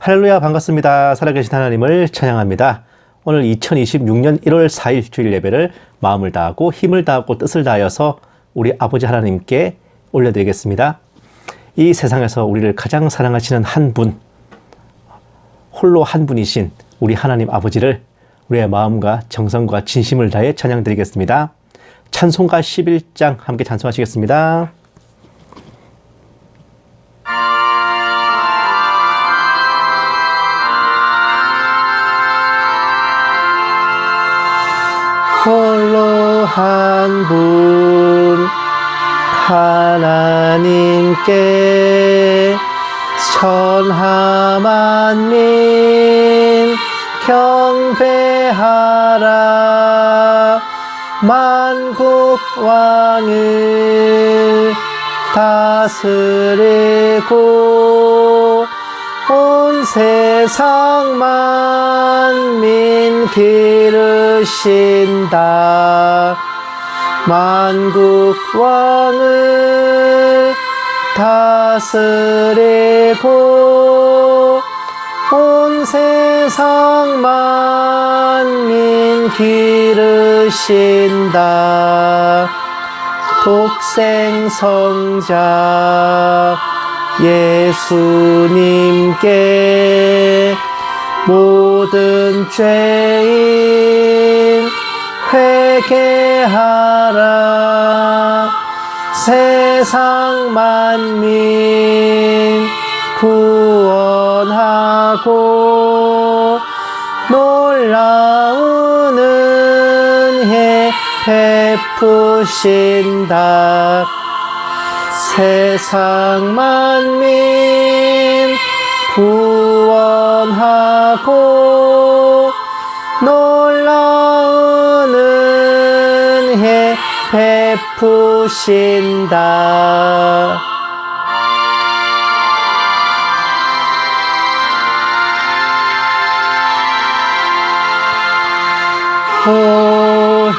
할렐루야, 반갑습니다. 살아계신 하나님을 찬양합니다. 오늘 2026년 1월 4일 주일 예배를 마음을 다하고 힘을 다하고 뜻을 다하여서 우리 아버지 하나님께 올려드리겠습니다. 이 세상에서 우리를 가장 사랑하시는 한 분, 홀로 한 분이신 우리 하나님 아버지를 우리의 마음과 정성과 진심을 다해 찬양드리겠습니다. 찬송가 11장 함께 찬송하시겠습니다. 홀로 한 분 하나님께 천하만민 경배하라. 만국 왕을 다스리고 온 세상 만민 기르신다. 만국 왕을 다스리고 온 세상 만민 기르신다. 독생성자 예수님께 모든 죄인 회개하라. 세상 만민 구원하고 놀라운 은혜 베푸신다. 세상 만민 구원하고 놀라운 은혜 베푸신다.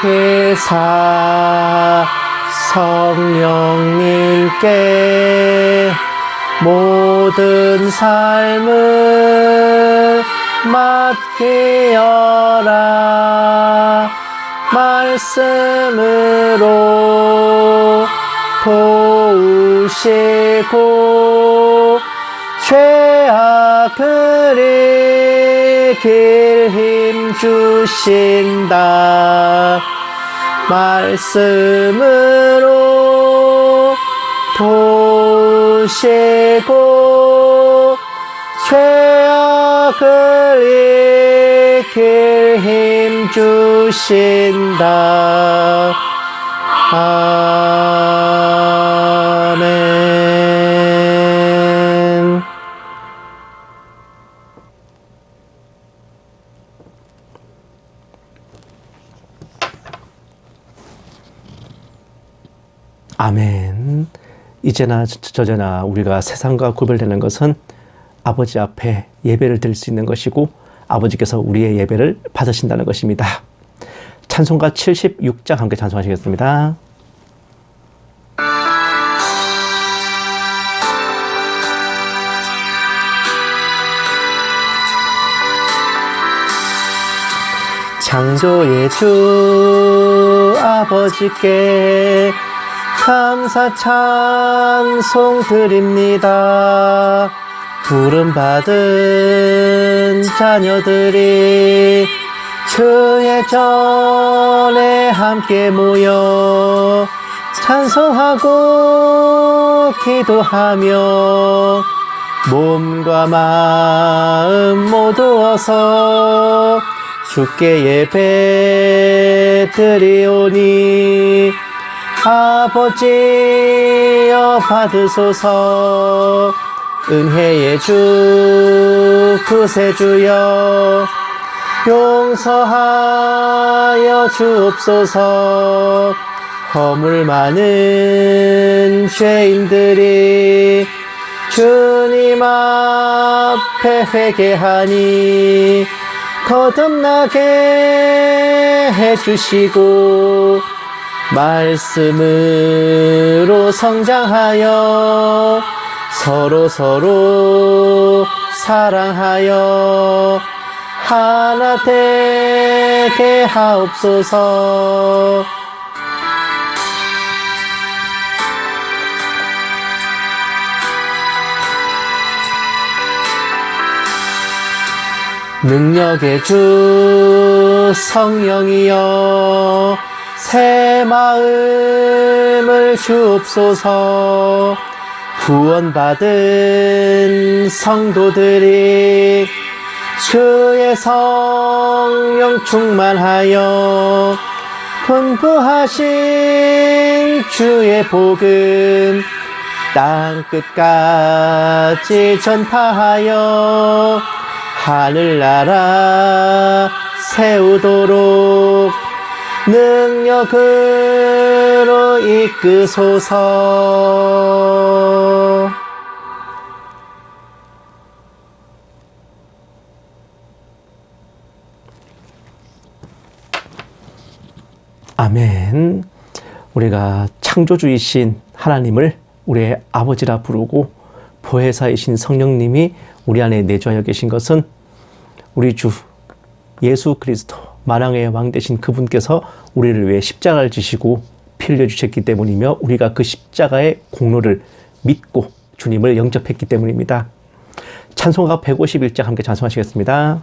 보혜사 성령님께 모든 삶을 맡기어라. 말씀으로 도우시고 죄악을 이길 힘 주신다. 말씀으로 도우시고 죄악을 이길 힘 주신다. 아멘. 아멘. 이제나 저제나 우리가 세상과 구별되는 것은 아버지 앞에 예배를 드릴 수 있는 것이고 아버지께서 우리의 예배를 받으신다는 것입니다. 찬송가 76장 함께 찬송하시겠습니다. 창조의 주 아버지께 감사 찬송 드립니다. 부름받은 자녀들이 주의 전에 함께 모여 찬송하고 기도하며 몸과 마음 모두어서 주께 예배 드리오니 아버지여 받으소서. 은혜의 주 구세주여 용서하여 주옵소서. 허물 많은 죄인들이 주님 앞에 회개하니 거듭나게 해주시고 말씀으로 성장하여 서로 사랑하여 하나 되게 하옵소서. 능력의 주 성령이여 새 마음을 주옵소서. 구원받은 성도들이 주의 성령 충만하여 분부하신 주의 복음 땅끝까지 전파하여 하늘나라 세우도록 능력으로 이끄소서. 아멘. 우리가 창조주이신 하나님을 우리의 아버지라 부르고 보혜사이신 성령님이 우리 안에 내주하여 계신 것은 우리 주 예수 그리스도 만왕의 왕 되신 그분께서 우리를 위해 십자가를 지시고 피 흘려 주셨기 때문이며 우리가 그 십자가의 공로를 믿고 주님을 영접했기 때문입니다. 찬송가 151장 함께 찬송하시겠습니다.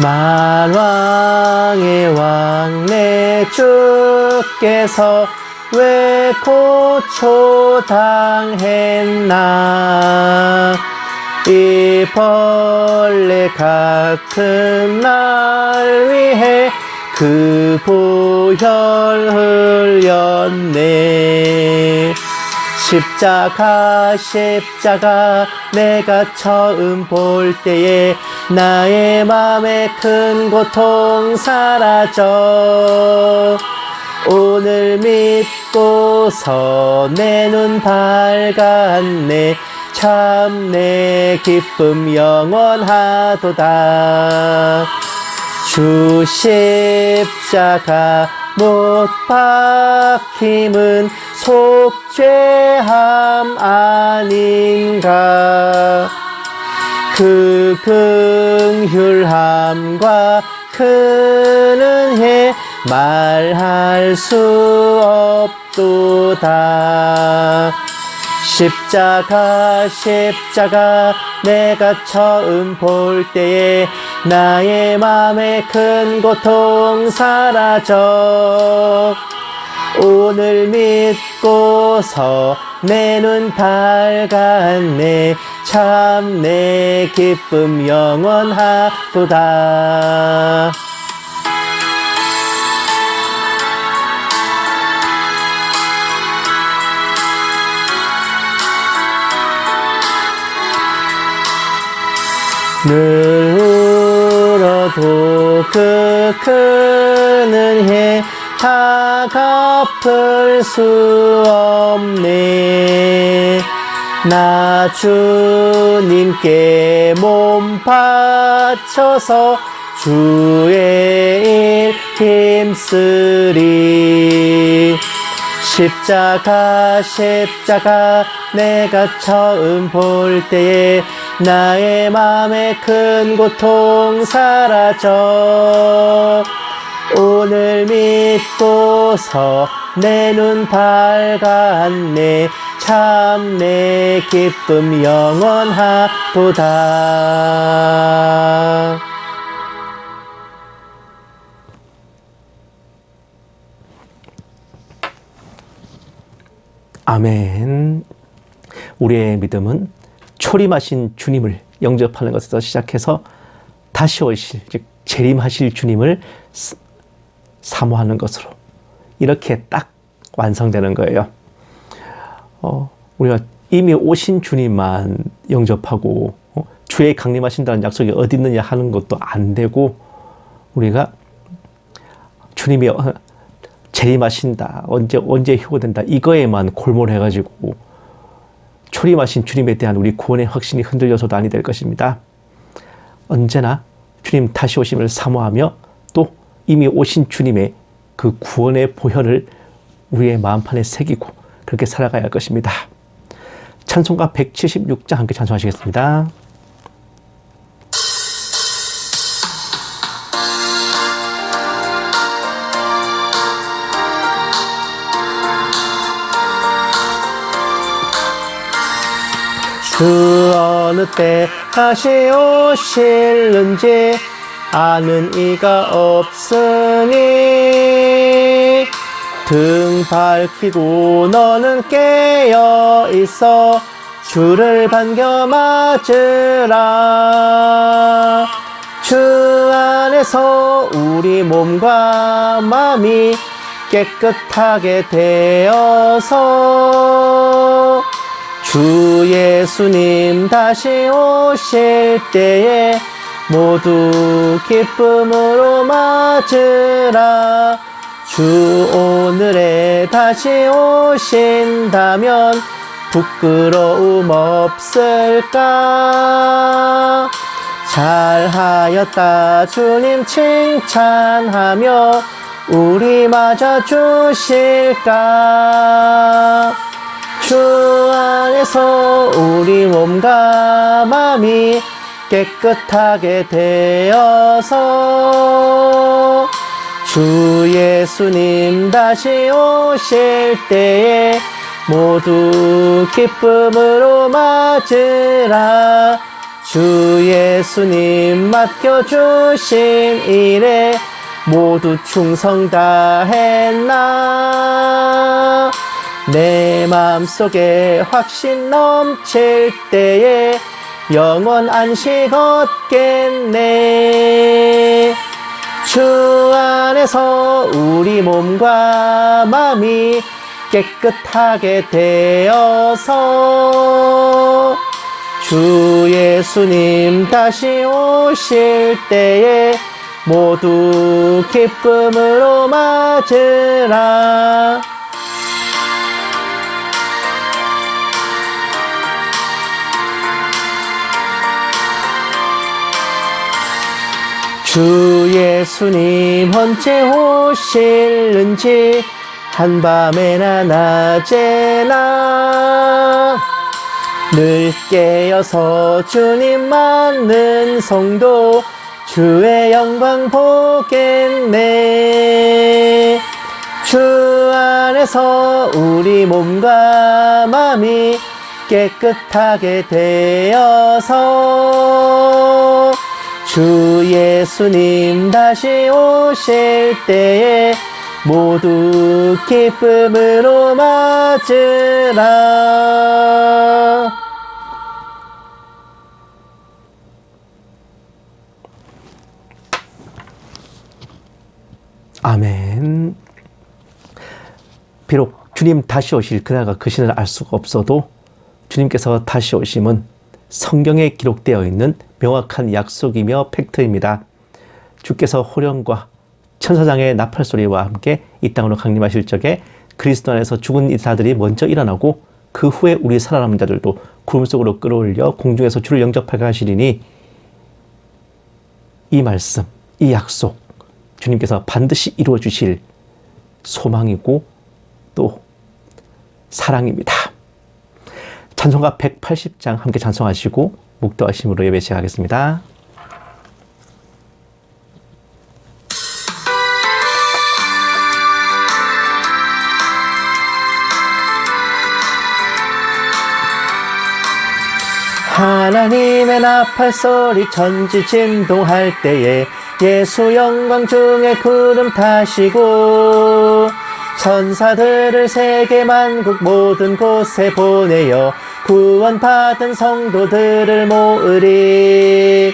만왕의 왕 내 주께서 왜 고초당했나. 이 벌레 같은 날 위해 그 보혈 흘렸네. 십자가 내가 처음 볼 때에 나의 맘에 큰 고통 사라져. 오늘 믿고서 내 눈 밝았네. 참 내 기쁨 영원하도다. 주 십자가 못 박힘은 속죄함 아닌가. 그 긍휼함과 큰 은혜 말할 수 없도다. 십자가 내가 처음 볼 때에 나의 맘에 큰 고통 사라져. 오늘 믿고서 내 눈 밝았네. 참 내 기쁨 영원하도다. 늘 울어도 그 큰 은혜 다 갚을 수 없네. 나 주님께 몸 바쳐서 주의 일 힘쓰리. 십자가 내가 처음 볼 때에 나의 맘에 큰 고통 사라져. 오늘 믿고서 내 눈 밝았네. 참 내 기쁨 영원하도다. 아멘. 우리의 믿음은 초림하신 주님을 영접하는 것에서 시작해서 다시 오실, 즉 재림하실 주님을 사모하는 것으로 이렇게 딱 완성되는 거예요. 우리가 이미 오신 주님만 영접하고 주의 강림하신다는 약속이 어디 있느냐 하는 것도 안 되고, 우리가 주님이 재림하신다, 언제 휴거된다, 이거에만 골몰해가지고 초림하신 주님에 대한 우리 구원의 확신이 흔들려서도 아니 될 것입니다. 언제나 주님 다시 오심을 사모하며 또 이미 오신 주님의 그 구원의 보혈을 우리의 마음판에 새기고 그렇게 살아가야 할 것입니다. 찬송가 176장 함께 찬송하시겠습니다. 주 어느 때 다시 오실는지 아는 이가 없으니 등 밝히고 너는 깨어 있어 주를 반겨 맞으라. 주 안에서 우리 몸과 마음이 깨끗하게 되어서 주 예수님 다시 오실 때에 모두 기쁨으로 맞으라. 주 오늘에 다시 오신다면 부끄러움 없을까? 잘하였다 주님 칭찬하며 우리 맞아 주실까? 주 안에서 우리 몸과 마음이 깨끗하게 되어서 주 예수님 다시 오실 때에 모두 기쁨으로 맞으라. 주 예수님 맡겨주신 일에 모두 충성 다했나. 내 마음속에 확신 넘칠 때에 영원 안식 얻겠네. 주 안에서 우리 몸과 마음이 깨끗하게 되어서 주 예수님 다시 오실 때에 모두 기쁨으로 맞으라. 주 예수님 언제 오실는지 한밤에나 낮에나 늘 깨어서 주님 맞는 성도 주의 영광 보겠네. 주 안에서 우리 몸과 마음이 깨끗하게 되어서 주 예수님 다시 오실 때에 모두 기쁨으로 맞으라. 아멘. 비록 주님 다시 오실 그날과 그 시간을 알 수가 없어도 주님께서 다시 오심은 성경에 기록되어 있는 명확한 약속이며 팩트입니다. 주께서 호령과 천사장의 나팔소리와 함께 이 땅으로 강림하실 적에 그리스도 안에서 죽은 이사들이 먼저 일어나고 그 후에 우리 살아남은 자들도 구름 속으로 끌어올려 공중에서 주를 영접하게 하시리니 이 말씀, 이 약속 주님께서 반드시 이루어 주실 소망이고 또 사랑입니다. 찬송가 180장 함께 찬송하시고 묵도하심으로 예배 시작하겠습니다. 하나님의 나팔소리 천지 진동할 때에 예수 영광 중에 구름 타시고 천사들을 세계 만국 모든 곳에 보내어 구원받은 성도들을 모으리.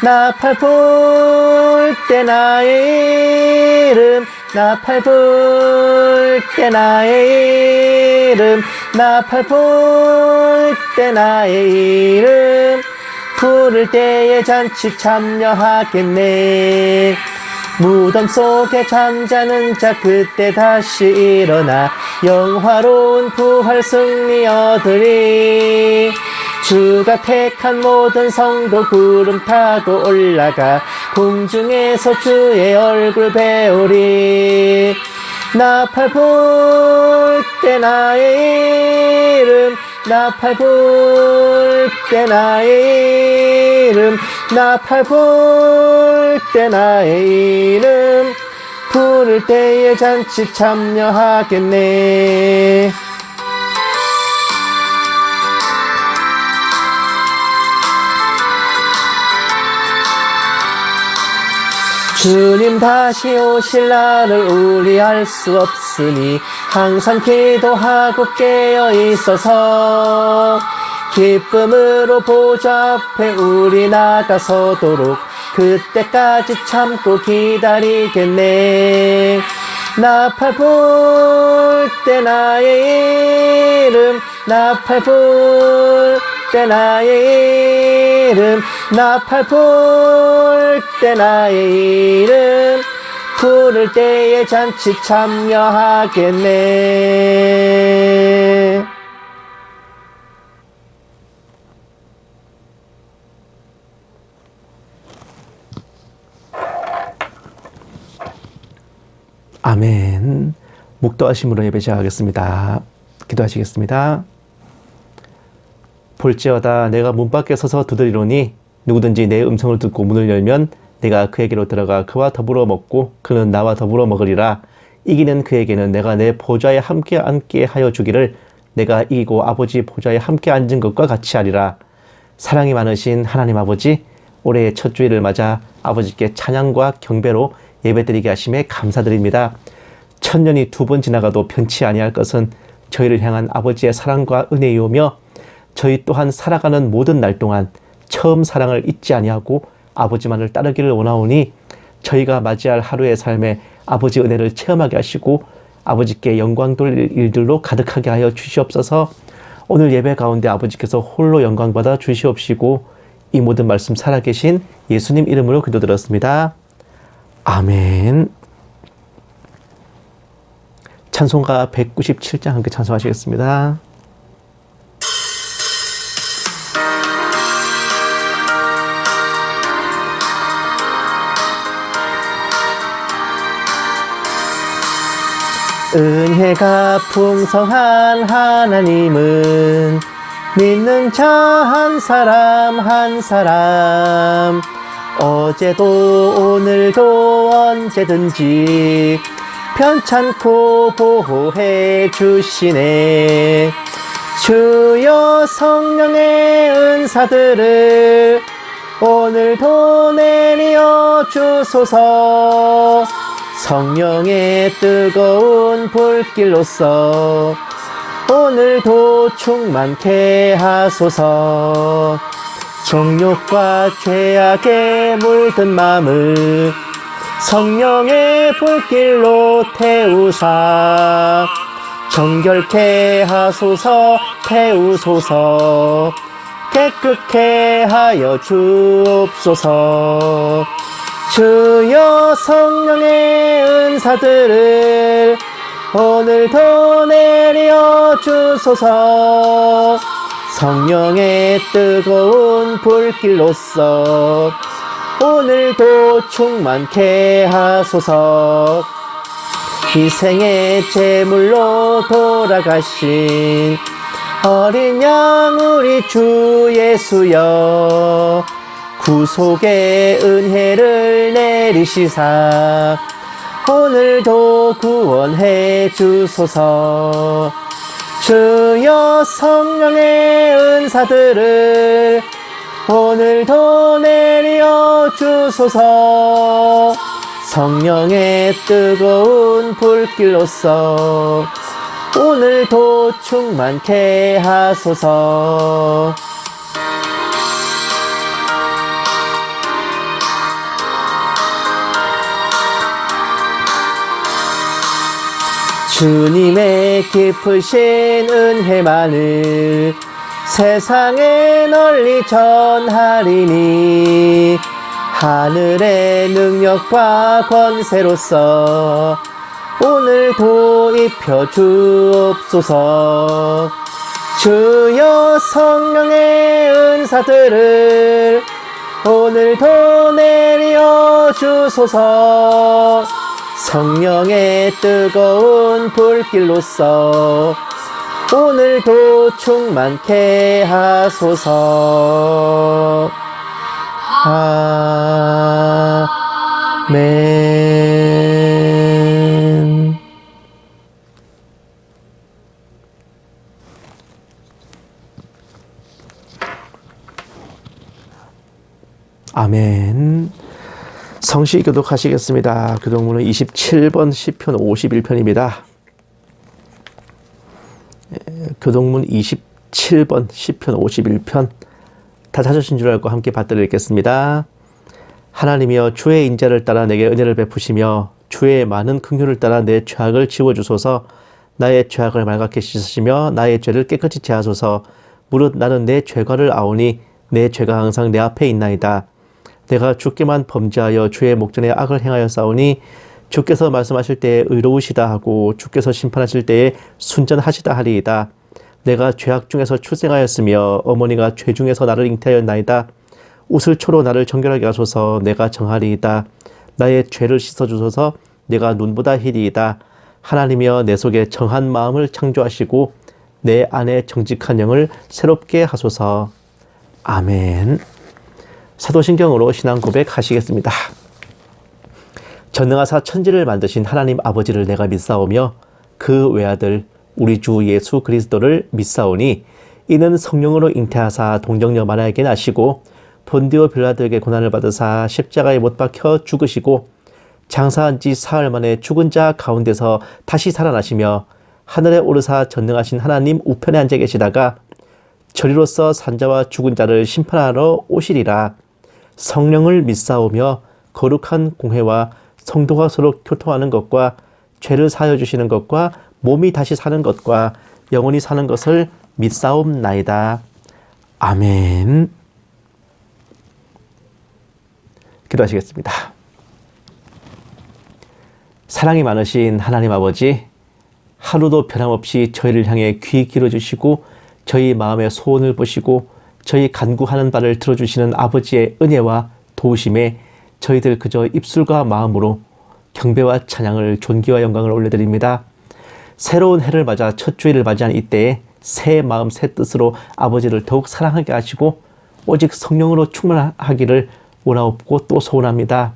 나팔 불 때 나의 이름 나팔 불 때 나의 이름 나팔 불 때 나의 이름 부를 때에 잔치 참여하겠네. 무덤 속에 잠자는 자 그때 다시 일어나 영화로운 부활 승리 얻으리. 주가 택한 모든 성도 구름 타고 올라가 공중에서 주의 얼굴 배우리. 나팔 불 때 나의 이름, 나팔 불 때 나의 이름, 나팔 불 때 나의 이름, 부를 때에 잔치 참여하겠네. 주님 다시 오실 날을 우리 알 수 없으니 항상 기도하고 깨어 있어서 기쁨으로 보좌 앞에 우리 나가서도록 그때까지 참고 기다리겠네. 나팔 불 때 나의 이름, 나팔 불 때 나의 이름, 나팔 불 때 나의 이름, 부를 때에 잔치 참여하겠네. 아멘. 묵도하심으로 예배 시작하겠습니다. 기도하시겠습니다. 볼지어다 내가 문 밖에 서서 두드리노니 누구든지 내 음성을 듣고 문을 열면 내가 그에게로 들어가 그와 더불어 먹고 그는 나와 더불어 먹으리라. 이기는 그에게는 내가 내 보좌에 함께 앉게 하여 주기를 내가 이기고 아버지 보좌에 함께 앉은 것과 같이 하리라. 사랑이 많으신 하나님 아버지, 올해의 첫 주일을 맞아 아버지께 찬양과 경배로 예배드리게 하심에 감사드립니다. 천년이 두 번 지나가도 변치 아니할 것은 저희를 향한 아버지의 사랑과 은혜이오며 저희 또한 살아가는 모든 날 동안 처음 사랑을 잊지 아니하고 아버지만을 따르기를 원하오니 저희가 맞이할 하루의 삶에 아버지 은혜를 체험하게 하시고 아버지께 영광 돌릴 일들로 가득하게 하여 주시옵소서. 오늘 예배 가운데 아버지께서 홀로 영광 받아 주시옵시고 이 모든 말씀 살아계신 예수님 이름으로 기도드렸습니다. 아멘. 찬송가 197장 함께 찬송하시겠습니다. 은혜가 풍성한 하나님은 믿는 자 한 사람 한 사람 어제도 오늘도 언제든지 편찮고 보호해 주시네. 주여 성령의 은사들을 오늘도 내리어 주소서. 성령의 뜨거운 불길로서 오늘도 충만케 하소서. 정욕과 죄악에 물든 마음을 성령의 불길로 태우사 정결케 하소서. 태우소서. 깨끗게 하여 주옵소서. 주여 성령의 은사들을 오늘도 내려 주소서. 성령의 뜨거운 불길로서 오늘도 충만케 하소서. 희생의 제물로 돌아가신 어린 양 우리 주 예수여 구속의 은혜를 내리시사 오늘도 구원해 주소서. 주여 성령의 은사들을 오늘도 내려 주소서. 성령의 뜨거운 불길로서 오늘도 충만케 하소서. 주님의 깊으신 은혜만을 세상에 널리 전하리니 하늘의 능력과 권세로서 오늘도 입혀 주옵소서. 주여 성령의 은사들을 오늘도 내려 주소서. 성령의 뜨거운 불길로서 오늘도 충만케 하소서. 아멘. 아멘. 성시 교독하시겠습니다. 교독문은 27번 시편 51편입니다. 교독문 27번 시편 51편 다 찾으신 줄 알고 함께 받들어 읽겠습니다. 하나님이여 주의 인자를 따라 내게 은혜를 베푸시며 주의 많은 긍휼을 따라 내 죄악을 지워주소서. 나의 죄악을 말갛게 씻으시며 나의 죄를 깨끗이 제하소서. 무릇 나는 내 죄과를 아오니 내 죄가 항상 내 앞에 있나이다. 내가 주께만 범죄하여 주의 목전에 악을 행하여 싸우니 주께서 말씀하실 때에 의로우시다 하고 주께서 심판하실 때에 순전하시다 하리이다. 내가 죄악 중에서 출생하였으며 어머니가 죄 중에서 나를 잉태하였나이다. 웃을초로 나를 정결하게 하소서. 내가 정하리이다. 나의 죄를 씻어주소서. 내가 눈보다 희리이다. 하나님이여 내 속에 정한 마음을 창조하시고 내 안에 정직한 영을 새롭게 하소서. 아멘. 사도신경으로 신앙 고백하시겠습니다. 전능하사 천지를 만드신 하나님 아버지를 내가 믿사오며 그 외아들 우리 주 예수 그리스도를 믿사오니 이는 성령으로 잉태하사 동정녀 마리아에게 나시고 본디오 빌라도에게 고난을 받으사 십자가에 못 박혀 죽으시고 장사한 지 사흘 만에 죽은 자 가운데서 다시 살아나시며 하늘에 오르사 전능하신 하나님 우편에 앉아 계시다가 저리로서 산자와 죽은 자를 심판하러 오시리라. 성령을 믿사오며 거룩한 공회와 성도가 서로 교통하는 것과 죄를 사하여 주시는 것과 몸이 다시 사는 것과 영원히 사는 것을 믿사옵나이다. 아멘. 기도하시겠습니다. 사랑이 많으신 하나님 아버지, 하루도 변함없이 저희를 향해 귀 기울여주시고 저희 마음의 소원을 보시고 저희 간구하는 바를 들어주시는 아버지의 은혜와 도우심에 저희들 그저 입술과 마음으로 경배와 찬양을 존귀와 영광을 올려드립니다. 새로운 해를 맞아 첫 주일을 맞이한 이때에 새 마음 새 뜻으로 아버지를 더욱 사랑하게 하시고 오직 성령으로 충만하기를 원하옵고 또 소원합니다.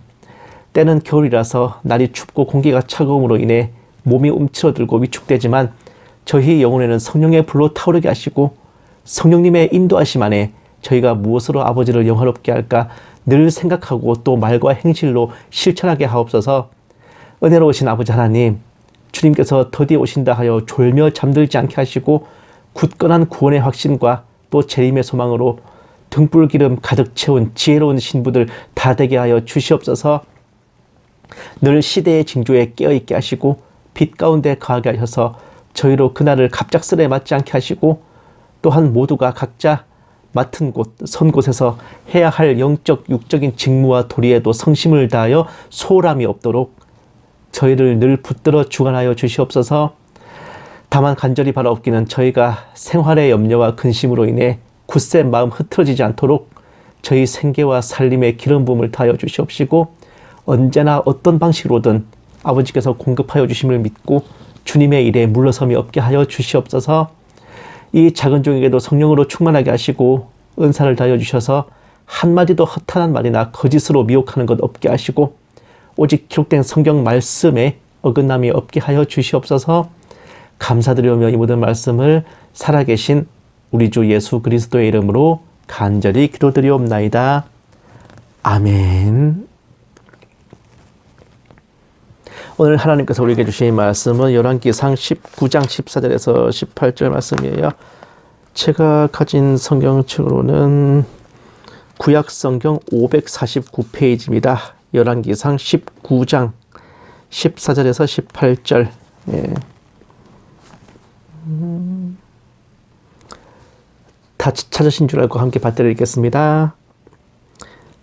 때는 겨울이라서 날이 춥고 공기가 차가움으로 인해 몸이 움츠러들고 위축되지만 저희 영혼에는 성령의 불로 타오르게 하시고 성령님의 인도하심 안에 저희가 무엇으로 아버지를 영화롭게 할까 늘 생각하고 또 말과 행실로 실천하게 하옵소서. 은혜로우신 아버지 하나님, 주님께서 더디 오신다 하여 졸며 잠들지 않게 하시고 굳건한 구원의 확신과 또 재림의 소망으로 등불기름 가득 채운 지혜로운 신부들 다 되게 하여 주시옵소서. 늘 시대의 징조에 깨어있게 하시고 빛 가운데 거하게 하셔서 저희로 그날을 갑작스레 맞지 않게 하시고 또한 모두가 각자 맡은 곳, 선 곳에서 해야 할 영적, 육적인 직무와 도리에도 성심을 다하여 소홀함이 없도록 저희를 늘 붙들어 주관하여 주시옵소서. 다만 간절히 바라옵기는 저희가 생활의 염려와 근심으로 인해 굳센 마음 흐트러지지 않도록 저희 생계와 살림의 기름 부음을 다하여 주시옵시고 언제나 어떤 방식으로든 아버지께서 공급하여 주심을 믿고 주님의 일에 물러섬이 없게 하여 주시옵소서. 이 작은 종에게도 성령으로 충만하게 하시고 은사를 다하여 주셔서 한마디도 허탄한 말이나 거짓으로 미혹하는 것 없게 하시고 오직 기록된 성경 말씀에 어긋남이 없게 하여 주시옵소서. 감사드리오며 이 모든 말씀을 살아계신 우리 주 예수 그리스도의 이름으로 간절히 기도드리옵나이다. 아멘. 오늘 하나님께서 우리에게 주신 말씀은 열왕기상 19장 14절에서 18절 말씀이에요. 제가 가진 성경책으로는 구약성경 549페이지입니다. 열왕기상 19장 14절에서 18절. 예. 다 찾으신 줄 알고 함께 받들어 읽겠습니다.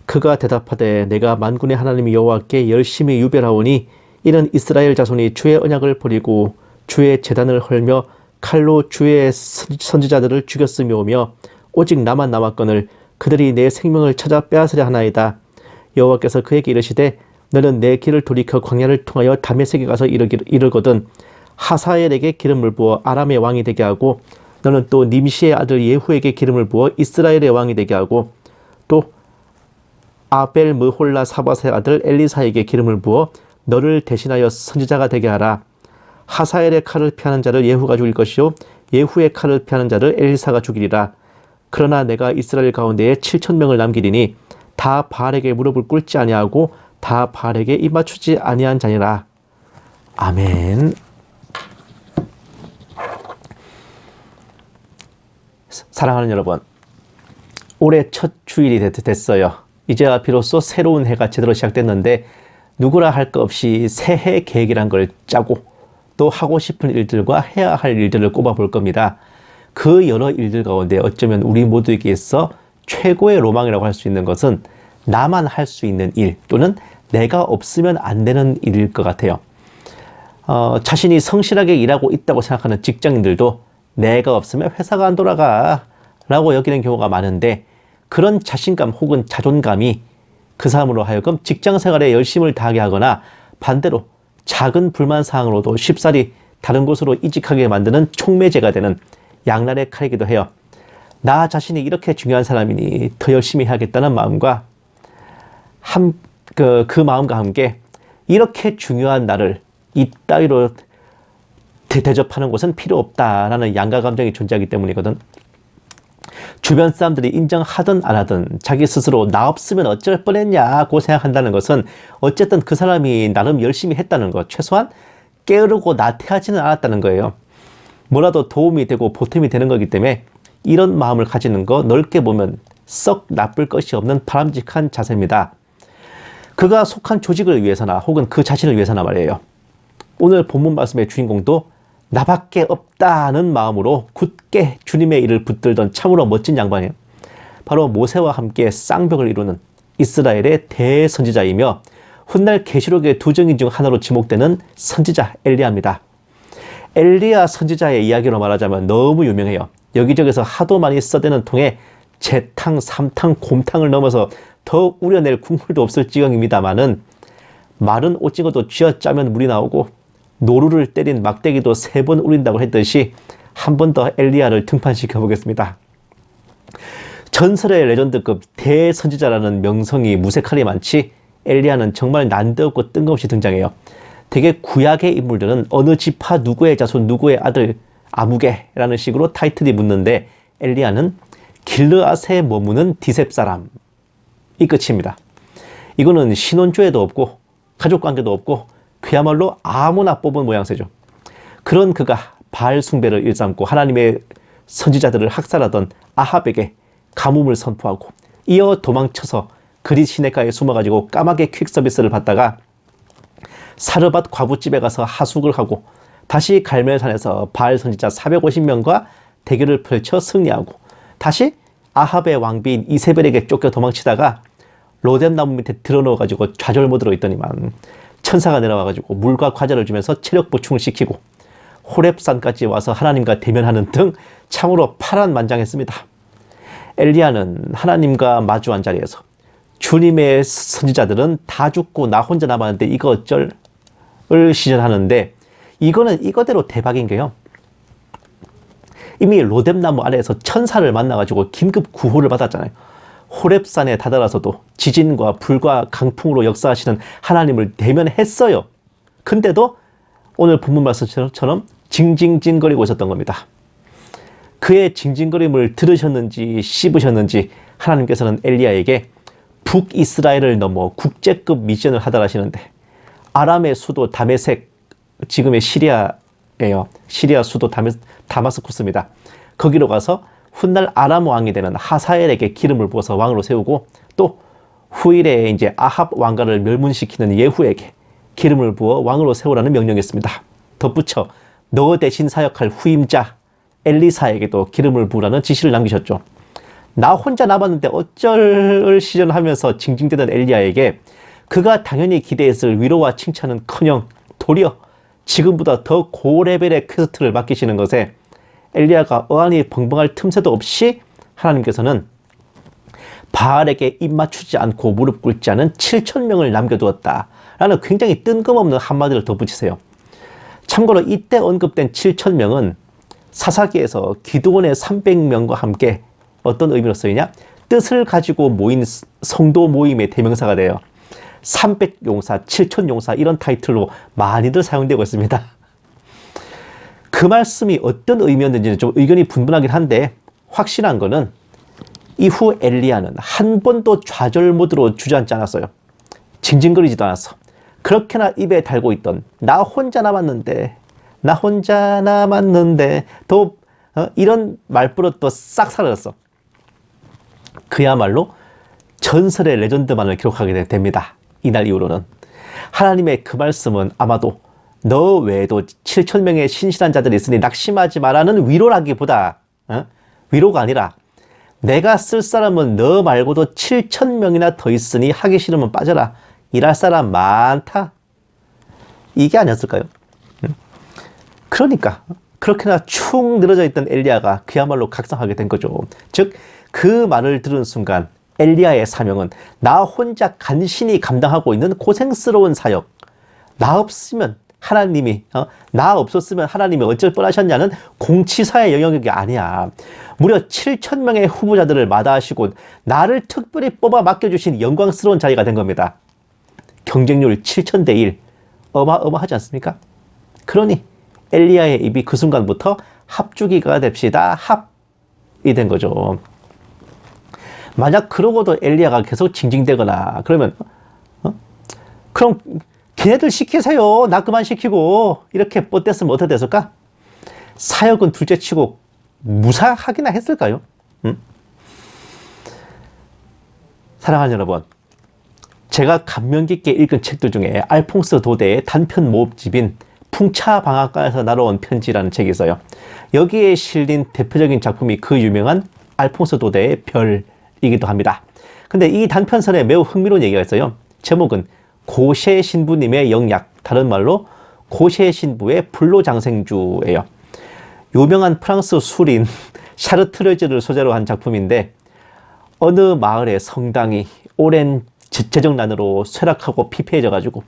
그가 대답하되 내가 만군의 하나님 여호와께 열심히 유별하오니 이는 이스라엘 자손이 주의 언약을 버리고 주의 제단을 헐며 칼로 주의 선지자들을 죽였으며오며 오직 나만 남았거늘 그들이 내 생명을 찾아 빼앗으려 하나이다. 여호와께서 그에게 이르시되 너는 내 길을 돌이켜 광야를 통하여 다메섹에 가서 이르거든 하사엘에게 기름을 부어 아람의 왕이 되게 하고 너는 또 님시의 아들 예후에게 기름을 부어 이스라엘의 왕이 되게 하고 또 아벨 므홀라 사밧의 아들 엘리사에게 기름을 부어 너를 대신하여 선지자가 되게 하라. 하사엘의 칼을 피하는 자를 예후가 죽일 것이요 예후의 칼을 피하는 자를 엘리사가 죽이리라. 그러나 내가 이스라엘 가운데에 7,000명을 남기리니 다 바알에게 무릎을 꿇지 아니하고 다 바알에게 입맞추지 아니한 자니라. 아멘. 사랑하는 여러분, 올해 첫 주일이 됐어요. 이제야 비로소 새로운 해가 제대로 시작됐는데 누구라 할 것 없이 새해 계획이란 걸 짜고 또 하고 싶은 일들과 해야 할 일들을 꼽아볼 겁니다. 그 여러 일들 가운데 어쩌면 우리 모두에게 있어 최고의 로망이라고 할 수 있는 것은 나만 할 수 있는 일 또는 내가 없으면 안 되는 일일 것 같아요. 자신이 성실하게 일하고 있다고 생각하는 직장인들도 내가 없으면 회사가 안 돌아가 라고 여기는 경우가 많은데 그런 자신감 혹은 자존감이 그 사람으로 하여금 직장생활에 열심을 다하게 하거나 반대로 작은 불만사항으로도 쉽사리 다른 곳으로 이직하게 만드는 촉매제가 되는 양날의 칼이기도 해요. 나 자신이 이렇게 중요한 사람이니 더 열심히 해야겠다는 마음과 그 마음과 함께 이렇게 중요한 나를 이따위로 대접하는 곳은 필요 없다라는 양가 감정이 존재하기 때문이거든. 주변 사람들이 인정하든 안 하든 자기 스스로 나 없으면 어쩔 뻔했냐고 생각한다는 것은 어쨌든 그 사람이 나름 열심히 했다는 것, 최소한 게으르고 나태하지는 않았다는 거예요. 뭐라도 도움이 되고 보탬이 되는 거기 때문에 이런 마음을 가지는 거 넓게 보면 썩 나쁠 것이 없는 바람직한 자세입니다. 그가 속한 조직을 위해서나 혹은 그 자신을 위해서나 말이에요. 오늘 본문 말씀의 주인공도 나밖에 없다는 마음으로 굳게 주님의 일을 붙들던 참으로 멋진 양반이에요. 바로 모세와 함께 쌍벽을 이루는 이스라엘의 대선지자이며 훗날 계시록의 두 증인 중 하나로 지목되는 선지자 엘리야입니다. 엘리야 선지자의 이야기로 말하자면 너무 유명해요. 여기저기서 하도 많이 써대는 통에 재탕, 삼탕, 곰탕을 넘어서 더 우려낼 국물도 없을 지경입니다마는 마른 오징어도 쥐어짜면 물이 나오고 노루를 때린 막대기도 3번 우린다고 했듯이 한 번 더 엘리야를 등판시켜 보겠습니다. 전설의 레전드급 대선지자라는 명성이 무색하리 많지 엘리야는 정말 난데없고 뜬금없이 등장해요. 되게 구약의 인물들은 어느 지파 누구의 자손 누구의 아들 아무개라는 식으로 타이틀이 붙는데 엘리야는 길르앗에 머무는 디셉 사람이 끝입니다. 이거는 신혼조회도 없고 가족관계도 없고 그야말로 아무나 뽑은 모양새죠. 그런 그가 바알 숭배를 일삼고 하나님의 선지자들을 학살하던 아합에게 가뭄을 선포하고 이어 도망쳐서 그릿 시내가에 숨어가지고 까마귀 퀵 서비스를 받다가 사르밧 과부집에 가서 하숙을 하고 다시 갈멜산에서 바알 선지자 450명과 대결을 펼쳐 승리하고 다시 아합의 왕비인 이세벨에게 쫓겨 도망치다가 로뎀나무 밑에 들어넣어가지고 좌절모드로 있더니만 천사가 내려와가지고 물과 과자를 주면서 체력 보충을 시키고 호렙산까지 와서 하나님과 대면하는 등 참으로 파란만장했습니다. 엘리야는 하나님과 마주한 자리에서 주님의 선지자들은 다 죽고 나 혼자 남았는데 이거 어쩔을 시전하는데 이거는 이거대로 대박인 게요. 이미 로뎀나무 아래에서 천사를 만나가지고 긴급 구호를 받았잖아요. 호렙산에 다다라서도 지진과 불과 강풍으로 역사하시는 하나님을 대면했어요. 근데도 오늘 본문 말씀처럼 징징징거리고 있었던 겁니다. 그의 징징거림을 들으셨는지 씹으셨는지 하나님께서는 엘리야에게 북이스라엘을 넘어 국제급 미션을 하달하시는데 아람의 수도 다메섹, 지금의 시리아예요. 시리아 수도 다마스쿠스입니다. 거기로 가서 훗날 아람 왕이 되는 하사엘에게 기름을 부어서 왕으로 세우고 또 후일에 이제 아합 왕가를 멸문시키는 예후에게 기름을 부어 왕으로 세우라는 명령이었습니다. 덧붙여 너 대신 사역할 후임자 엘리사에게도 기름을 부으라는 지시를 남기셨죠. 나 혼자 남았는데 어쩔 시전하면서 징징대던 엘리야에게 그가 당연히 기대했을 위로와 칭찬은 커녕 도리어 지금보다 더 고레벨의 퀘스트를 맡기시는 것에 엘리야가 어안이 벙벙할 틈새도 없이 하나님께서는 바알에게 입 맞추지 않고 무릎 꿇지 않은 7,000명을 남겨두었다라는 굉장히 뜬금없는 한마디를 덧붙이세요. 참고로 이때 언급된 7,000명은 사사기에서 기드온의 300명과 함께 어떤 의미로 쓰이냐? 뜻을 가지고 모인 성도 모임의 대명사가 돼요. 300용사, 7,000용사 이런 타이틀로 많이들 사용되고 있습니다. 그 말씀이 어떤 의미였는지는 좀 의견이 분분하긴 한데 확실한 거는 이후 엘리야는 한 번도 좌절 모드로 주저앉지 않았어요. 징징거리지도 않았어. 그렇게나 입에 달고 있던 나 혼자 남았는데 또 이런 말버릇도 싹 사라졌어. 그야말로 전설의 레전드만을 기록하게 됩니다. 이날 이후로는. 하나님의 그 말씀은 아마도 너 외에도 7,000명의 신실한 자들이 있으니 낙심하지 마라는 위로라기보다 위로가 아니라 내가 쓸 사람은 너 말고도 7,000명이나 더 있으니 하기 싫으면 빠져라. 일할 사람 많다. 이게 아니었을까요? 그러니까 그렇게나 축 늘어져 있던 엘리야가 그야말로 각성하게 된 거죠. 즉 그 말을 들은 순간 엘리야의 사명은 나 혼자 간신히 감당하고 있는 고생스러운 사역, 나 없었으면 하나님이 어쩔 뻔하셨냐는 공치사의 영역이 아니야. 무려 7,000명의 후보자들을 마다하시고 나를 특별히 뽑아 맡겨주신 영광스러운 자리가 된 겁니다. 경쟁률 7,000대 1 어마어마하지 않습니까? 그러니 엘리야의 입이 그 순간부터 합주기가 됩시다. 합이 된 거죠. 만약 그러고도 엘리야가 계속 징징대거나 그러면 그럼 걔네들 시키세요. 나 그만 시키고 이렇게 뻗댔으면 어떻게 됐을까? 사역은 둘째치고 무사하기나 했을까요? 사랑하는 여러분, 제가 감명 깊게 읽은 책들 중에 알퐁스 도데의 단편 모음집인 풍차방앗간에서 날아온 편지라는 책이 있어요. 여기에 실린 대표적인 작품이 그 유명한 알퐁스 도데의 별이기도 합니다. 근데 이 단편선에 매우 흥미로운 얘기가 있어요. 제목은 고셰 신부님의 영약, 다른 말로 고셰 신부의 불로장생주예요. 유명한 프랑스 술인 샤르트르즈를 소재로 한 작품인데 어느 마을의 성당이 오랜 재정난으로 쇠락하고 피폐해져가지고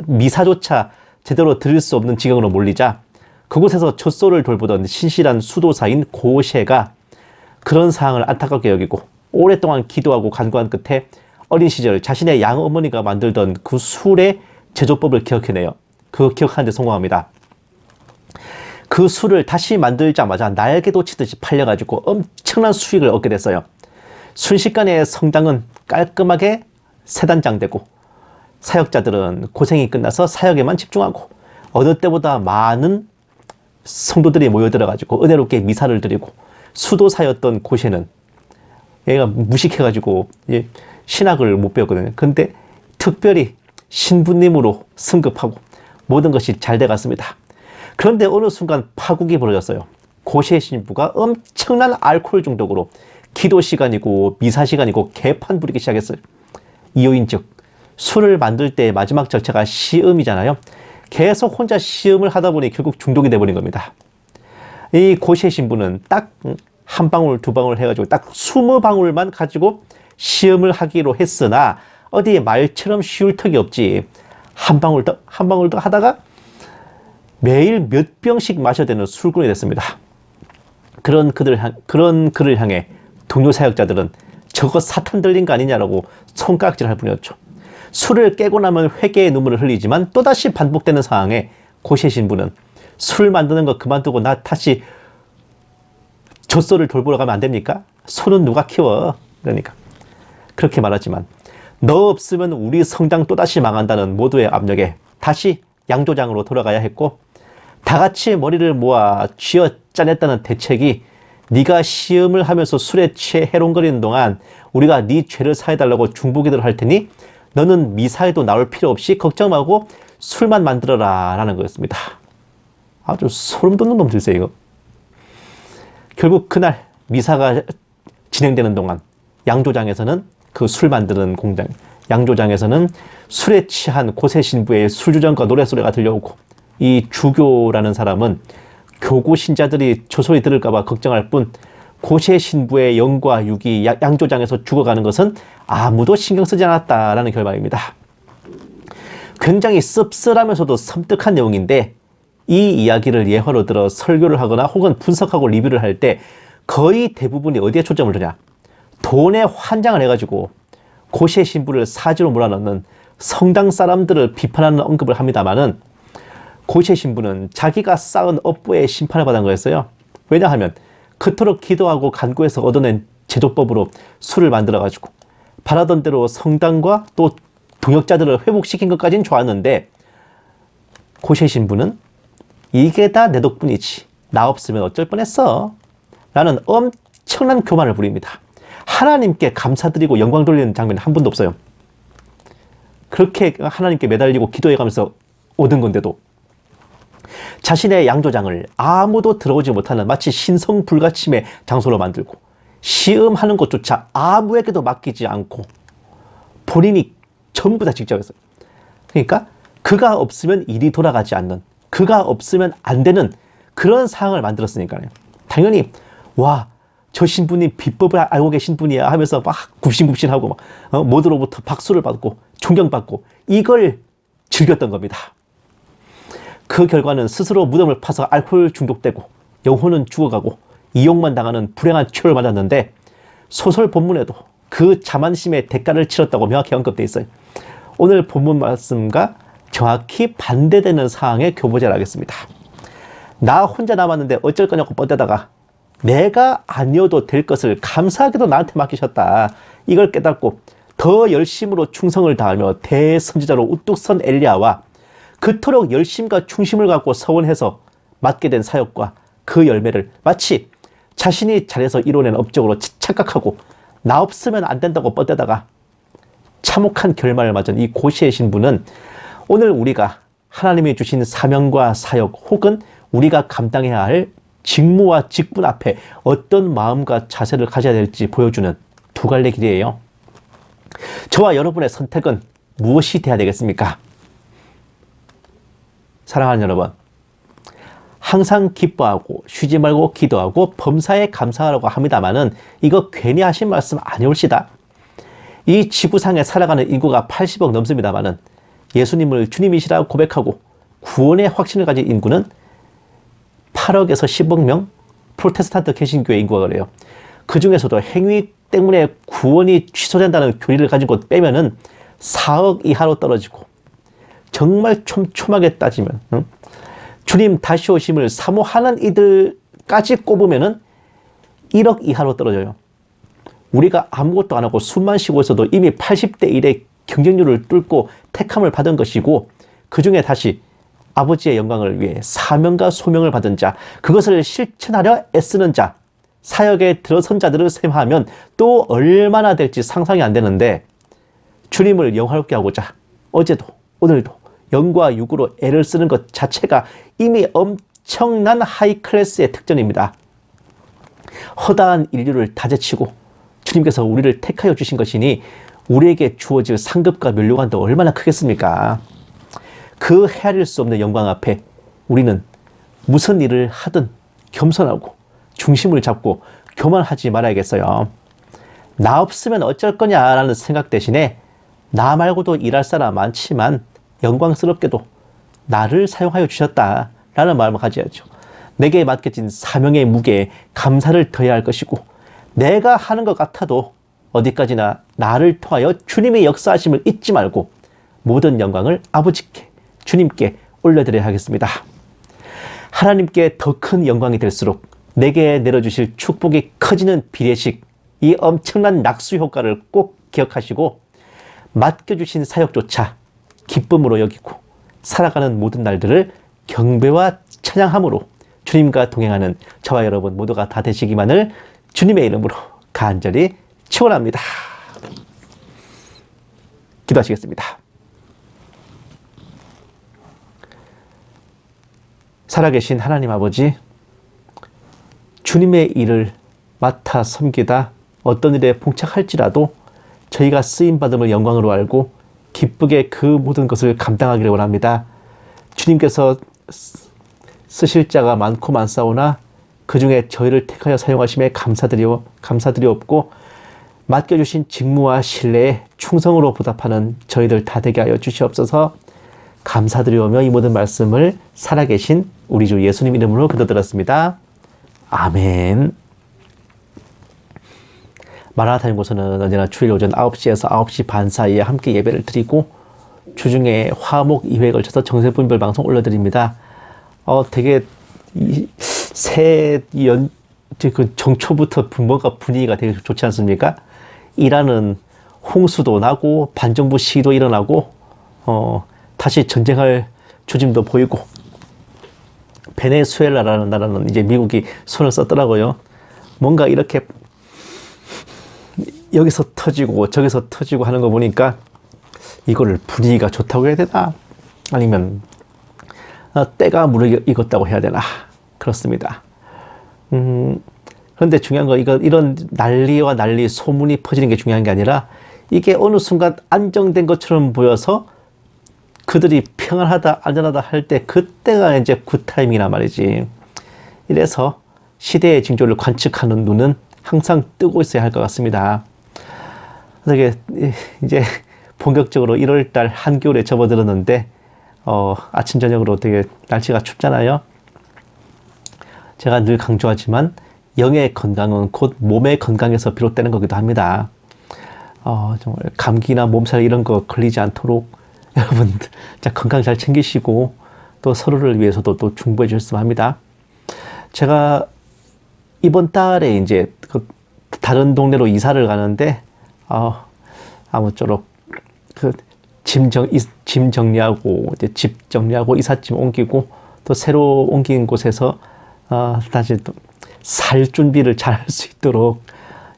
미사조차 제대로 드릴 수 없는 지경으로 몰리자 그곳에서 젖소를 돌보던 신실한 수도사인 고셰가 그런 상황을 안타깝게 여기고 오랫동안 기도하고 간구한 끝에 어린 시절 자신의 양어머니가 만들던 그 술의 제조법을 기억해내요. 그거 기억하는 데 성공합니다. 그 술을 다시 만들자마자 날개도 치듯이 팔려가지고 엄청난 수익을 얻게 됐어요. 순식간에 성당은 깔끔하게 세단장되고 사역자들은 고생이 끝나서 사역에만 집중하고 어느 때보다 많은 성도들이 모여들어가지고 은혜롭게 미사를 드리고 수도사였던 고셰는 얘가 무식해가지고 신학을 못 배웠거든요. 근데 특별히 신부님으로 승급하고 모든 것이 잘 돼갔습니다. 그런데 어느 순간 파국이 벌어졌어요. 고셰 신부가 엄청난 알코올 중독으로 기도 시간이고 미사 시간이고 개판 부리기 시작했어요. 이유인즉 술을 만들 때 마지막 절차가 시음이잖아요. 계속 혼자 시음을 하다 보니 결국 중독이 돼버린 겁니다. 이 고셰 신부는 딱 한 방울 두 방울 해가지고 딱 20방울만 가지고 시음을 하기로 했으나 어디 말처럼 쉬울 턱이 없지. 한 방울 더 하다가 매일 몇 병씩 마셔야 되는 술꾼이 됐습니다. 그런 그를 향해 동료 사역자들은 저거 사탄 들린 거 아니냐라고 손가락질할 뿐이었죠. 술을 깨고 나면 회개의 눈물을 흘리지만 또다시 반복되는 상황에 고셰 신부는 술 만드는 거 그만두고 나 다시 젖소를 돌보러 가면 안 됩니까? 소는 누가 키워? 그러니까 그렇게 말하지만 너 없으면 우리 성당 또다시 망한다는 모두의 압력에 다시 양조장으로 돌아가야 했고 다 같이 머리를 모아 쥐어 짜냈다는 대책이 네가 시음을 하면서 술에 취해 해롱거리는 동안 우리가 네 죄를 사해달라고 중보기도를 할 테니 너는 미사에도 나올 필요 없이 걱정 말고 술만 만들어라 라는 거였습니다. 아주 소름 돋는 놈들이세요 이거. 결국 그날 미사가 진행되는 동안 양조장에서는 그 술 만드는 공장 양조장에서는 술에 취한 고세 신부의 술주정과 노래소리가 들려오고 이 주교라는 사람은 교구 신자들이 조소리 들을까봐 걱정할 뿐 고세 신부의 영과 육이 양조장에서 죽어가는 것은 아무도 신경 쓰지 않았다라는 결말입니다. 굉장히 씁쓸하면서도 섬뜩한 내용인데 이 이야기를 예화로 들어 설교를 하거나 혹은 분석하고 리뷰를 할 때 거의 대부분이 어디에 초점을 두냐? 돈에 환장을 해가지고 고세 신부를 사지로 몰아넣는 성당 사람들을 비판하는 언급을 합니다마는 고세 신부는 자기가 쌓은 업보에 심판을 받은 거였어요. 왜냐하면 그토록 기도하고 간구해서 얻어낸 제조법으로 술을 만들어가지고 바라던 대로 성당과 또 동역자들을 회복시킨 것까지는 좋았는데 고세 신부는 이게 다 내 덕분이지 나 없으면 어쩔 뻔했어 라는 엄청난 교만을 부립니다. 하나님께 감사드리고 영광 돌리는 장면이 한 번도 없어요. 그렇게 하나님께 매달리고 기도해가면서 얻은 건데도 자신의 양조장을 아무도 들어오지 못하는 마치 신성 불가침의 장소로 만들고 시음하는 것조차 아무에게도 맡기지 않고 본인이 전부 다 직접 했어요. 그러니까 그가 없으면 일이 돌아가지 않는, 그가 없으면 안 되는 그런 상황을 만들었으니까요. 당연히 와, 저 신부님 비법을 알고 계신 분이야 하면서 막 굽신굽신하고 막 모두로부터 박수를 받고 존경받고 이걸 즐겼던 겁니다. 그 결과는 스스로 무덤을 파서 알코올 중독되고 영혼은 죽어가고 이용만 당하는 불행한 최후를 맞았는데 소설 본문에도 그 자만심의 대가를 치렀다고 명확히 언급되어 있어요. 오늘 본문 말씀과 정확히 반대되는 상황의 교보제를 하겠습니다. 나 혼자 남았는데 어쩔 거냐고 뻗대다가 내가 아니어도 될 것을 감사하게도 나한테 맡기셨다. 이걸 깨닫고 더 열심으로 충성을 다하며 대선지자로 우뚝 선 엘리야와 그토록 열심과 충심을 갖고 서원해서 맡게 된 사역과 그 열매를 마치 자신이 잘해서 이뤄낸 업적으로 착각하고 나 없으면 안 된다고 뻗대다가 참혹한 결말을 맞은 이 고시의 신부는 오늘 우리가 하나님이 주신 사명과 사역 혹은 우리가 감당해야 할 직무와 직분 앞에 어떤 마음과 자세를 가져야 될지 보여주는 두 갈래 길이에요. 저와 여러분의 선택은 무엇이 돼야 되겠습니까? 사랑하는 여러분, 항상 기뻐하고 쉬지 말고 기도하고 범사에 감사하라고 합니다마는 이거 괜히 하신 말씀 아니올시다. 이 지구상에 살아가는 인구가 80억 넘습니다마는 예수님을 주님이시라고 고백하고 구원의 확신을 가진 인구는 8억에서 10억 명 프로테스탄트 개신교의 인구가 그래요. 그 중에서도 행위 때문에 구원이 취소된다는 교리를 가진 곳 빼면은 4억 이하로 떨어지고 정말 촘촘하게 따지면 주님 다시 오심을 사모하는 이들까지 꼽으면은 1억 이하로 떨어져요. 우리가 아무것도 안 하고 숨만 쉬고 있어도 이미 80대 1의 경쟁률을 뚫고 택함을 받은 것이고 그 중에 다시 아버지의 영광을 위해 사명과 소명을 받은 자, 그것을 실천하려 애쓰는 자, 사역에 들어선 자들을 셈하면 또 얼마나 될지 상상이 안 되는데 주님을 영화롭게 하고자 어제도 오늘도 영과 육으로 애를 쓰는 것 자체가 이미 엄청난 하이클래스의 특전입니다. 허다한 인류를 다제치고 주님께서 우리를 택하여 주신 것이니 우리에게 주어질 상급과 면류관도 얼마나 크겠습니까? 그 헤아릴 수 없는 영광 앞에 우리는 무슨 일을 하든 겸손하고 중심을 잡고 교만하지 말아야겠어요. 나 없으면 어쩔 거냐라는 생각 대신에 나 말고도 일할 사람 많지만 영광스럽게도 나를 사용하여 주셨다라는 마음을 가져야죠. 내게 맡겨진 사명의 무게에 감사를 더해야 할 것이고 내가 하는 것 같아도 어디까지나 나를 통하여 주님의 역사하심을 잊지 말고 모든 영광을 아버지께 주님께 올려드려야 하겠습니다. 하나님께 더 큰 영광이 될수록 내게 내려주실 축복이 커지는 비례식, 이 엄청난 낙수 효과를 꼭 기억하시고 맡겨주신 사역조차 기쁨으로 여기고 살아가는 모든 날들을 경배와 찬양함으로 주님과 동행하는 저와 여러분 모두가 다 되시기만을 주님의 이름으로 간절히 축원합니다. 기도하시겠습니다. 살아계신 하나님 아버지, 주님의 일을 맡아 섬기다 어떤 일에 봉착할지라도 저희가 쓰임받음을 영광으로 알고 기쁘게 그 모든 것을 감당하기를 원합니다. 주님께서 쓰실 자가 많고 많사오나 그 중에 저희를 택하여 사용하심에 감사드리옵고 맡겨주신 직무와 신뢰에 충성으로 보답하는 저희들 다 되게 하여 주시옵소서. 감사드리오며 이 모든 말씀을 살아계신 우리 주 예수님 이름으로 기도드렸습니다. 아멘. 마라나타 연구소는 언제나 주일 오전 9시에서 9시 반 사이에 함께 예배를 드리고 주중에 화목 2회에 걸쳐서 정세분별 방송 올려드립니다. 되게 그 정초부터 뭔가 분위기가 되게 좋지 않습니까? 이란은 홍수도 나고 반정부 시위도 일어나고 다시 전쟁할 조짐도 보이고 베네수엘라라는 나라는 이제 미국이 손을 썼더라고요. 뭔가 이렇게 여기서 터지고 저기서 터지고 하는 거 보니까 이거를 분위기가 좋다고 해야 되나? 아니면 때가 무르익었다고 해야 되나? 그렇습니다. 그런데 중요한 거 이런 난리와 난리 소문이 퍼지는 게 중요한 게 아니라 이게 어느 순간 안정된 것처럼 보여서 그들이 평안하다 안전하다 할 때 그때가 이제 굿타임이란 말이지. 이래서 시대의 징조를 관측하는 눈은 항상 뜨고 있어야 할 것 같습니다. 어떻게 이제 본격적으로 1월달 한겨울에 접어들었는데 아침 저녁으로 되게 날씨가 춥잖아요. 제가 늘 강조하지만 영의 건강은 곧 몸의 건강에서 비롯되는 거기도 합니다. 정말 감기나 몸살 이런 거 걸리지 않도록 여러분들 건강 잘 챙기시고 또 서로를 위해서도 또 중보해 주셨으면 합니다. 제가 이번 달에 이제 다른 동네로 이사를 가는데 아무쪼록 짐 정리하고 이제 집 정리하고 이삿짐 옮기고 또 새로 옮긴 곳에서 다시 또 살 준비를 잘 할 수 있도록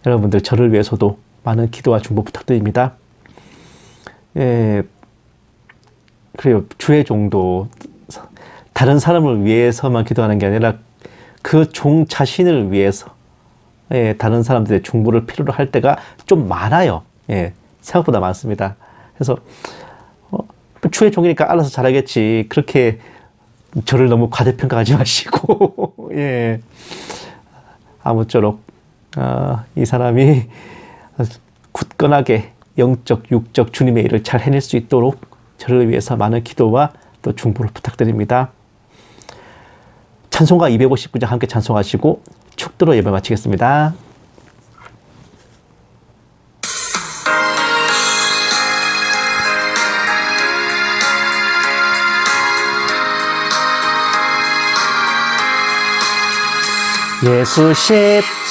여러분들 저를 위해서도 많은 기도와 중보 부탁드립니다. 예, 그래요. 주의 종도 다른 사람을 위해서만 기도하는 게 아니라 그 종 자신을 위해서 다른 사람들의 중보를 필요로 할 때가 좀 많아요. 생각보다 많습니다. 그래서 주의 종이니까 알아서 잘하겠지. 그렇게 저를 너무 과대평가하지 마시고 아무쪼록 이 사람이 굳건하게 영적, 육적 주님의 일을 잘 해낼 수 있도록 저를 위해서 많은 기도와 또 중보를 부탁드립니다. 찬송가 259장 함께 찬송하시고 축도로 예배 마치겠습니다. 예수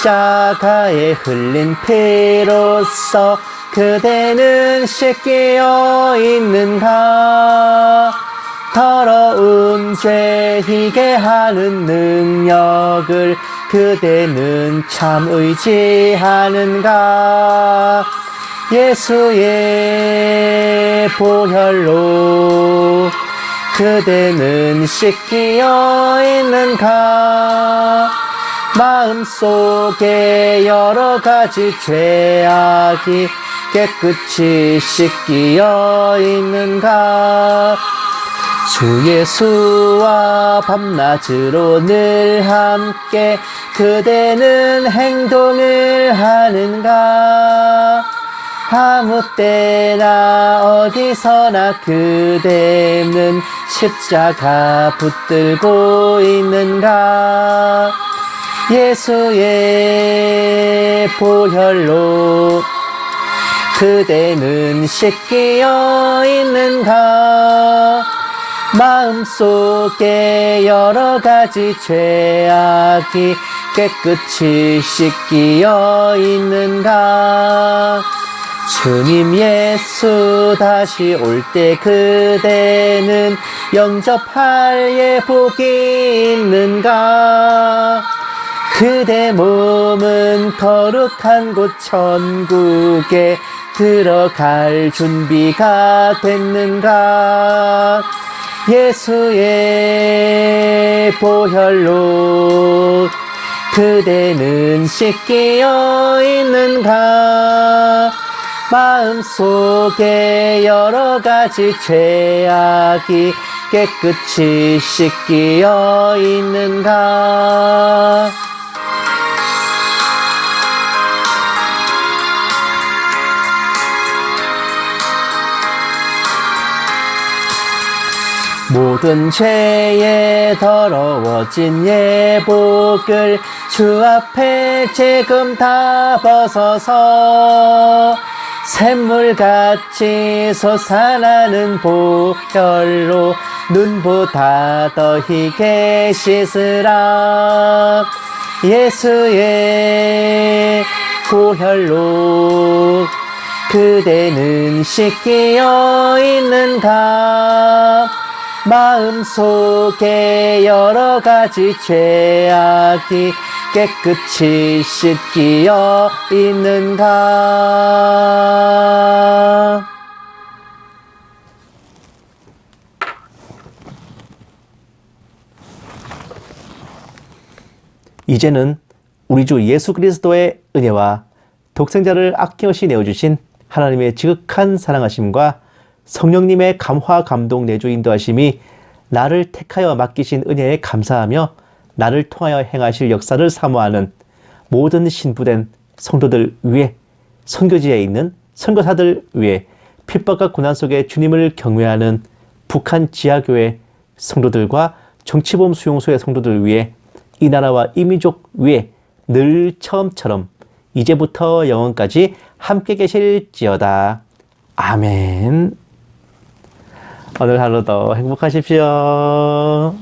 십자가에 흘린 피로써 그대는 씻기어 있는가? 더러운 죄 희게 하는 능력을 그대는 참 의지하는가? 예수의 보혈로 그대는 씻기어 있는가? 마음속에 여러 가지 죄악이 깨끗이 씻기어 있는가? 주 예수와 밤낮으로 늘 함께 그대는 행동을 하는가? 아무 때나 어디서나 그대는 십자가 붙들고 있는가? 예수의 보혈로 그대는 씻기어 있는가? 마음속에 여러 가지 죄악이 깨끗이 씻기어 있는가? 주님 예수 다시 올 때 그대는 영접할 예복이 있는가? 그대 몸은 거룩한 곳 천국에 들어갈 준비가 됐는가? 예수의 보혈로 그대는 씻기어 있는가? 마음속에 여러 가지 죄악이 깨끗이 씻기어 있는가. 모든 죄에 더러워진 예복을 주 앞에 지금 다 벗어서 샘물같이 솟아나는 보혈로 눈보다 더 희게 씻으라. 예수의 보혈로 그대는 씻기어 있는가. 마음속에 여러 가지 죄악이 깨끗이 씻기어 있는가. 이제는 우리 주 예수 그리스도의 은혜와 독생자를 아낌없이 내어주신 하나님의 지극한 사랑하심과 성령님의 감화 감동 내주 인도하심이 나를 택하여 맡기신 은혜에 감사하며 나를 통하여 행하실 역사를 사모하는 모든 신부된 성도들 위해, 선교지에 있는 선교사들 위해, 핍박과 고난 속에 주님을 경외하는 북한 지하교회 성도들과 정치범 수용소의 성도들 위해, 이 나라와 이 민족 위해 늘 처음처럼 이제부터 영원까지 함께 계실지어다. 아멘. 오늘 하루도 행복하십시오.